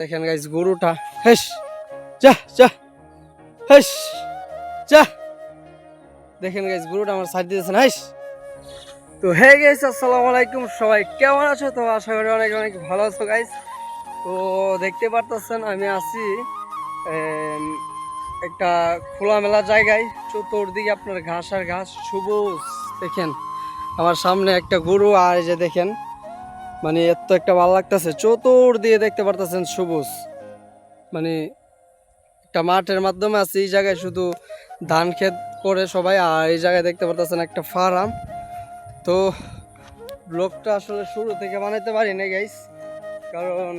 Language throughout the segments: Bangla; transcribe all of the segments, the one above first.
দেখেন গাইস গরুটা হেস যা যা হেস যা দেখেন গাইস গরুটা আমার সাইড দিতেছে না হেস। তো হে গাইস আসসালামু আলাইকুম, সবাই কেমন আছো? তো আশা করি অনেক অনেক ভালো আছো গাইস। তো দেখতে পারতেছেন আমি আছি একটা খোলামেলা জায়গায়, চতুর্দিকে আপনার ঘাস আর ঘাস সবুজ। দেখেন আমার সামনে একটা গরু, আর এই যে দেখেন মানে এত একটা ভালো লাগতেছে, চতুর্দিকে দেখতে পারতেছেন সবুজ। মানে একটা মাঠের মাধ্যমে আছে এই জায়গায়, শুধু ধান ক্ষেত করে সবাই। আর এই জায়গায় দেখতে পারতেছেন একটা ফার্ম। তো ব্লগটা আসলে শুরু থেকে বানাইতে পারি না গাইস, কারণ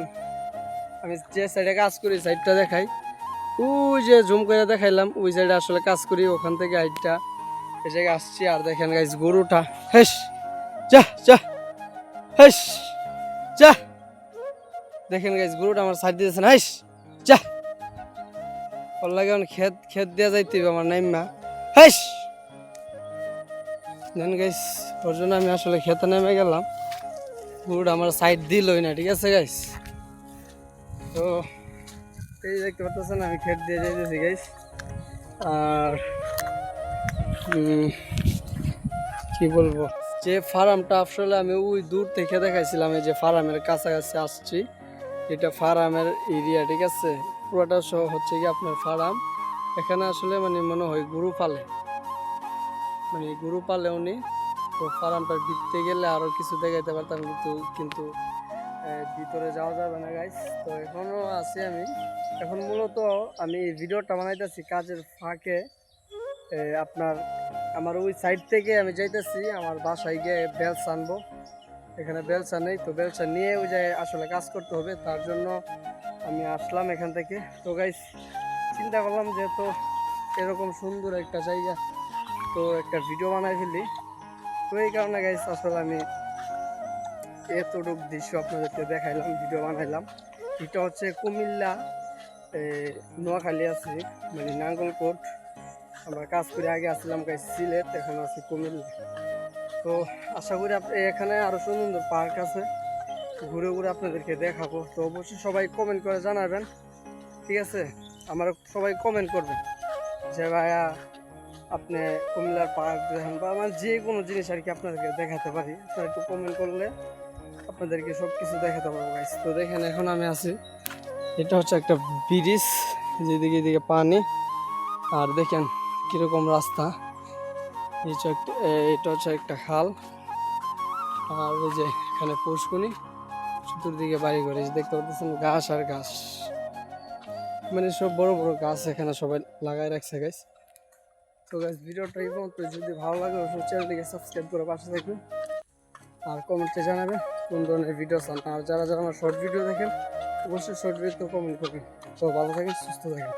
আমি যে সাইডে কাজ করি সাইডটা দেখাই। ওই যে জুম করে দেখাইলাম, ওই সাইডে আসলে কাজ করি, ওখান থেকে হাইটটা এই জায়গায় আসছি। আর দেখেন গাইস গরুটা হেস যা যা হেস যা দেখেন গাইস গরুটা আমার সাইড দিতেছে না হেস যা। ওর লাগে খেত খেত দিয়া যাইতে আমার নাইমা হেস দেন গাইস। ওর জন্য আমি আসলে খেতে নেমে গেলাম, গরুটা আমার সাইড দিলই না, ঠিক আছে গাইস। তো এই দেখতে পাচ্ছেন আমি খেত দিয়ে যাইতেছি গাইস। আর কি বলবো, যে ফার্মটা আসলে আমি ওই দূর থেকে দেখাইছিলাম, এই যে ফার্মের কাছাকাছি আসছি, এটা ফার্মের এরিয়া, ঠিক আছে। পুরোটা সহ হচ্ছে কি আপনার ফার্ম। এখানে আসলে মানে মনে হয় গরু পালে, মানে গরু পালে উনি। তো ফার্মটার ভিতরে গেলে আরো কিছু দেখাইতে পারতাম, কিন্তু ভিতরে যাওয়া যাবে না গাইস। তো এখনো আছি আমি, এখন মূলত আমি এই ভিডিওটা বানাইতেছি কাজের ফাঁকে। আপনার আমার ওই সাইড থেকে আমি যাইতেছি আমার বাসায় গিয়ে বেলস আনবো। এখানে বেলসা নেই, তো বেলসা নিয়ে ওই জায়গায় আসলে কাজ করতে হবে, তার জন্য আমি আসলাম এখান থেকে। তো গাইস চিন্তা করলাম যেহেতু এরকম সুন্দর একটা জায়গা, তো একটা ভিডিও বানাই ফেলি। তো এই কারণে গাইস আসলে আমি এতটুক দৃশ্য আপনাদেরকে দেখাইলাম, ভিডিও বানাইলাম। এটা হচ্ছে কুমিল্লা নোয়াখালী আছে, মানে নাঙ্গলকোট। আমরা কাজ করে আগে আসছিলাম গাইস সিলেট, এখন আছি কুমিল্লা। তো আশা করি এখানে আরো সুন্দর পার্ক আছে, ঘুরে ঘুরে আপনাদেরকে দেখাবো। তো অবশ্যই সবাই কমেন্ট করে জানাবেন, ঠিক আছে। আমার সবাই কমেন্ট করবেন যে ভাইয়া আপনি কুমিল্লার পার্ক দেখেন, বা আমার যে কোনো জিনিস আর কি আপনাদেরকে দেখাতে পারি। আপনারা একটু কমেন্ট করলে আপনাদেরকে সব কিছু দেখাতে পারবো গাইস। তো দেখেন এখন আমি আছি, এটা হচ্ছে একটা ব্রিজ, যেদিকে এদিকে পানি। আর দেখেন কিরকম রাস্তা, এটা হচ্ছে একটা খাল। আর ওই যে এখানে পুষ্কুনি, চতুর্দিকে বাড়ি ঘর, দেখতে পাচ্ছেন ঘাস আর ঘাস, মানে সব বড় বড় গাছ এখানে সবাই লাগাই রাখছে গাইস। তো গাইস ভিডিওটা এই পর্যন্ত, যদি ভালো লাগে অবশ্যই চ্যানেলটিকে সাবস্ক্রাইব করে পাশে থাকবেন, আর কমেন্টে জানাবেন কোন ধরনের ভিডিও চান। আর যারা যারা আমার শর্ট ভিডিও দেখেন অবশ্যই শর্ট ভিডিও কমেন্ট করবেন। তো ভালো থাকেন, সুস্থ থাকেন।